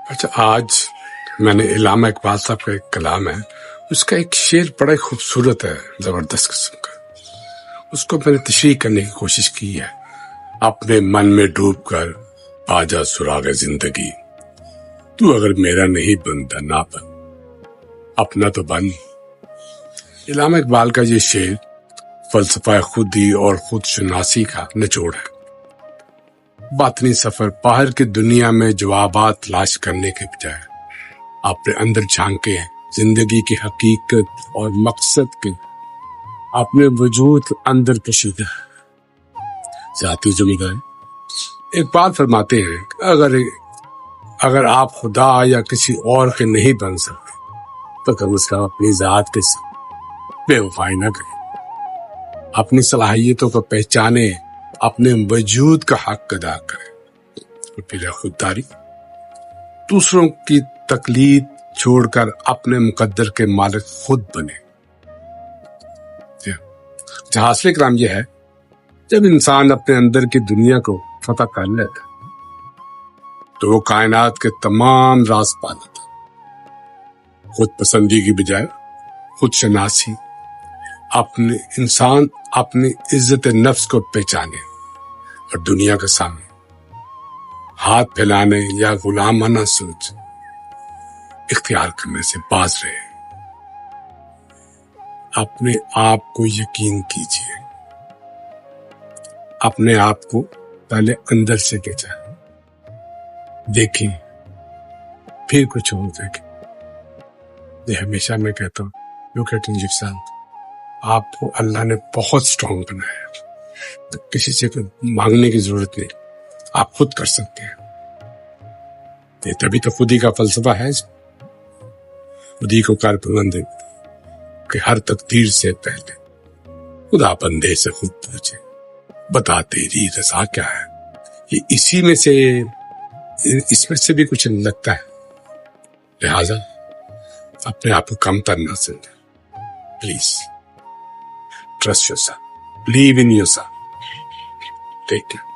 اچھا، آج میں نے علامہ اقبال صاحب کا ایک کلام ہے، اس کا ایک شعر بڑا ہی خوبصورت ہے، زبردست قسم کا. اس کو میں نے تشریح کرنے کی کوشش کی ہے. اپنے من میں ڈوب کر آجا سراغ زندگی، تو اگر میرا نہیں بنتا نہ بن، اپنا تو بن. علامہ اقبال کا یہ شعر فلسفہ خودی اور خود شناسی کا نچوڑ ہے. باطنی سفر باہر کی دنیا میں جوابات تلاش کرنے کے بجائے اپنے اندر جھانکے زندگی کی حقیقت اور مقصد کے اپنے وجود اندر کشیدہ ذاتی ذمہ ہے. اقبال فرماتے ہیں کہ اگر آپ خدا یا کسی اور کے نہیں بن سکتے تو کم از کم اپنی ذات کے بے وفائی نہ کریں. اپنی صلاحیتوں کو پہچانے، اپنے وجود کا حق ادا کریں اور پھر خودداری. دوسروں کی تقلید چھوڑ کر اپنے مقدر کے مالک خود بنے. حاصل کرام یہ ہے، جب انسان اپنے اندر کی دنیا کو فتح کر لیتا تو وہ کائنات کے تمام راز پا لیتا. خود پسندی کی بجائے خود شناسی، اپنے انسان اپنی عزت نفس کو پہچانے اور دنیا کے سامنے ہاتھ پھیلانے یا غلامانہ سوچ اختیار کرنے سے باز رہے. اپنے آپ کو یقین کیجیے، اپنے آپ کو پہلے اندر سے دیکھیں پھر کچھ اور دیکھیں. یہ ہمیشہ میں کہتا ہوں، لک ایٹ انجیکشن، آپ کو اللہ نے بہت سٹرونگ بنایا ہے، کسی سے مانگنے کی ضرورت نہیں، آپ خود کر سکتے ہیں. یہ تبھی تو خودی کا فلسفہ ہے، خودی کو کر بلند کہ ہر تقدیر سے پہلے خدا بندے سے خود پوچھے، بتا تیری رضا کیا ہے. یہ اس میں سے بھی کچھ لگتا ہے. لہذا اپنے آپ کو کم تر نہ سمجھیں. Please trust yourself, believe in yourself. Take care.